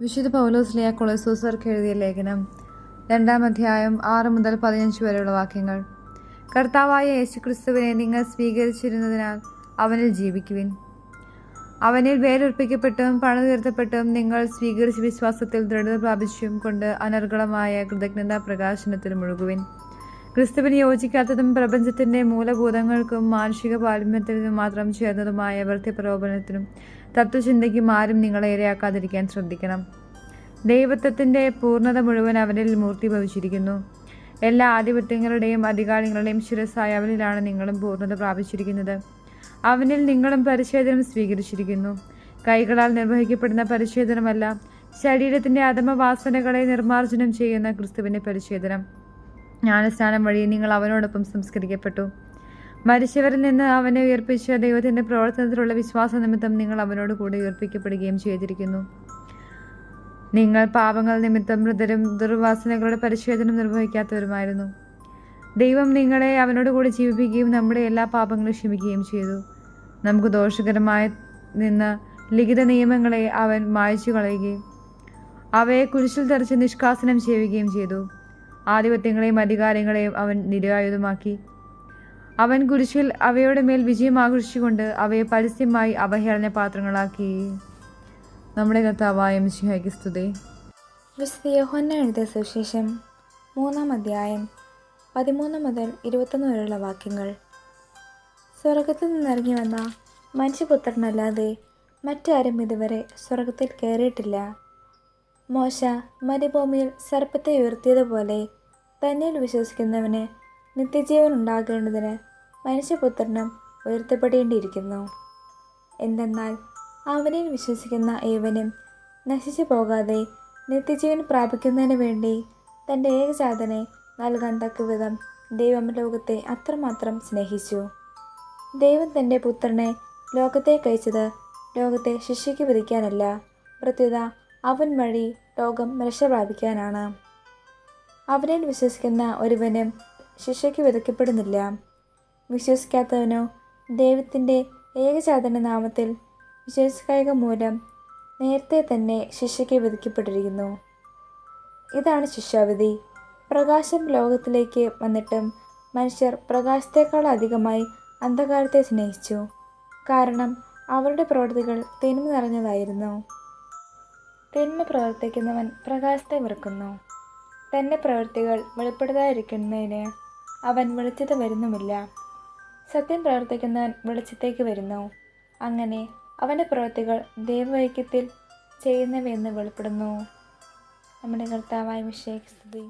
വിശുദ്ധ പൗലോസ്ലീഹ കൊളോസ്സർക്ക് എഴുതിയ ലേഖനം 2-ാം അധ്യായം 6 മുതൽ 15 വരെയുള്ള വാക്യങ്ങൾ. കർത്താവായ യേശുക്രിസ്തുവിനെ നിങ്ങൾ സ്വീകരിച്ചിരുന്നതിനാൽ അവനിൽ ജീവിക്കുവിൻ. അവനിൽ വേരുറപ്പിക്കപ്പെട്ടും പണിതുയർത്തപ്പെട്ടും നിങ്ങൾ സ്വീകരിച്ച വിശ്വാസത്തിൽ ദൃഢത പ്രാപിച്ചും കൊണ്ട് അനർഗളമായ കൃതജ്ഞതാ പ്രകാശനത്തിൽ മുഴുകുവിൻ. ക്രിസ്തുവിന് യോജിക്കാത്തതും പ്രപഞ്ചത്തിൻ്റെ മൂലഭൂതങ്ങൾക്കും മാനുഷിക പാരമ്പര്യത്തിനും മാത്രം ചേർന്നതുമായ വൃത്തിപ്രലോഭനത്തിനും തത്വചിന്തയ്ക്കും ആരും നിങ്ങളെ ഇരയാക്കാതിരിക്കാൻ ശ്രദ്ധിക്കണം. ദൈവത്വത്തിൻ്റെ പൂർണ്ണത മുഴുവൻ അവനിൽ മൂർത്തീഭവിച്ചിരിക്കുന്നു. എല്ലാ ആധിപത്യങ്ങളുടെയും അധികാരങ്ങളുടെയും ശിരസ്സായ അവനിലാണ് നിങ്ങളും പൂർണ്ണത പ്രാപിച്ചിരിക്കുന്നത്. അവനിൽ നിങ്ങളും പരിച്ഛേദനം സ്വീകരിച്ചിരിക്കുന്നു. കൈകളാൽ നിർവഹിക്കപ്പെടുന്ന പരിച്ഛേദനമല്ല, ശരീരത്തിൻ്റെ അധമവാസനകളെ നിർമ്മാർജ്ജനം ചെയ്യുന്ന ക്രിസ്തുവിൻ്റെ പരിച്ഛേദനം. ജ്ഞാനസ്നാനം വഴി നിങ്ങൾ അവനോടൊപ്പം സംസ്കരിക്കപ്പെട്ടു. മരിച്ചവരിൽ നിന്ന് അവനെ ഉയർപ്പിച്ച ദൈവത്തിൻ്റെ പ്രവർത്തനത്തിലുള്ള വിശ്വാസ നിമിത്തം നിങ്ങൾ അവനോട് കൂടെ ഉയർപ്പിക്കപ്പെടുകയും ചെയ്തിരിക്കുന്നു. നിങ്ങൾ പാപങ്ങൾ നിമിത്തം മൃതരും ദുർവാസനകളുടെ പരിച്ഛേദനം നിർവഹിക്കാത്തവരുമായിരുന്നു. ദൈവം നിങ്ങളെ അവനോട് കൂടി ജീവിപ്പിക്കുകയും നമ്മുടെ എല്ലാ പാപങ്ങളും ക്ഷമിക്കുകയും ചെയ്തു. നമുക്ക് ദോഷകരമായി നിന്ന് ലിഖിത നിയമങ്ങളെ അവൻ മായ്ച്ചു കളയുകയും അവയെ കുരിശിൽ തറച്ച് നിഷ്കാസനം ചെയ്യുകയും ചെയ്തു. ആധിപത്യങ്ങളെയും അധികാരങ്ങളെയും അവൻ നിരായുധമാക്കി. അവൻ കുരിശിൽ അവയുടെ മേൽ വിജയം ആഘോഷിച്ചുകൊണ്ട് അവയെ പരസ്യമായി അവഹേളന പാത്രങ്ങളാക്കി. നമ്മുടെ കർത്താവായ മിശിഹായ്ക്ക് സ്തുതി. വിശുദ്ധ യോഹന്നാൻ എഴുതിയ സുവിശേഷം 3-ാം അധ്യായം 13 മുതൽ 21 വരെയുള്ള വാക്യങ്ങൾ. സ്വർഗത്തിൽ നിന്നിറങ്ങി വന്ന മനുഷ്യപുത്രനല്ലാതെ മറ്റാരും ഇതുവരെ സ്വർഗത്തിൽ കയറിയിട്ടില്ല. മോശ മരുഭൂമിയിൽ സർപ്പത്തെ ഉയർത്തിയതുപോലെ തന്നിൽ വിശ്വസിക്കുന്നവന് നിത്യജീവൻ ഉണ്ടാകേണ്ടതിന് മനുഷ്യപുത്രനും ഉയർത്തപ്പെടേണ്ടിയിരിക്കുന്നു. എന്തെന്നാൽ അവനിൽ വിശ്വസിക്കുന്ന ഏവനും നശിച്ചു പോകാതെ നിത്യജീവൻ പ്രാപിക്കുന്നതിന് വേണ്ടി തൻ്റെ ഏകജാതനെ നൽകാൻ തക്കവിധം ദൈവം ലോകത്തെ അത്രമാത്രം സ്നേഹിച്ചു. ദൈവം തൻ്റെ പുത്രനെ ലോകത്തേക്ക് അയച്ചത് ലോകത്തെ ശിക്ഷയ്ക്ക് വിധിക്കാനല്ല, പ്രത്യുത അവൻ വഴി ലോകം രക്ഷ പ്രാപിക്കാനാണ്. അവനിൽ വിശ്വസിക്കുന്ന ഒരുവനും ശിക്ഷയ്ക്ക് വിധിക്കപ്പെടുന്നില്ല. വിശ്വസിക്കാത്തവനോ ദൈവത്തിൻ്റെ ഏകജാതൻ്റെ നാമത്തിൽ വിശ്വസിക്കായ്ക മൂലം നേരത്തെ തന്നെ ശിക്ഷയ്ക്ക് വിധിക്കപ്പെട്ടിരിക്കുന്നു. ഇതാണ് ശിക്ഷാവിധി. പ്രകാശം ലോകത്തിലേക്ക് വന്നിട്ടും മനുഷ്യർ പ്രകാശത്തേക്കാൾ അധികമായി അന്ധകാരത്തെ സ്നേഹിച്ചു, കാരണം അവരുടെ പ്രവൃത്തികൾ തിന്മ നിറഞ്ഞതായിരുന്നു. തിന്മ പ്രവർത്തിക്കുന്നവൻ പ്രകാശത്തെ വെറുക്കുന്നു. തൻ്റെ പ്രവൃത്തികൾ വെളിപ്പെടുത്താതിരിക്കുന്നതിന് അവൻ വെളിച്ചത്ത് വരുന്നുമില്ല. സത്യം പ്രവർത്തിക്കുന്നവൻ വെളിച്ചത്തേക്ക് വരുന്നു. അങ്ങനെ അവൻ്റെ പ്രവൃത്തികൾ ദൈവൈക്യത്തിൽ ചെയ്യുന്നവയെന്ന് വെളിപ്പെടുന്നു. നമ്മുടെ കർത്താവായ മിശിഹായ്ക്ക് സ്തുതി.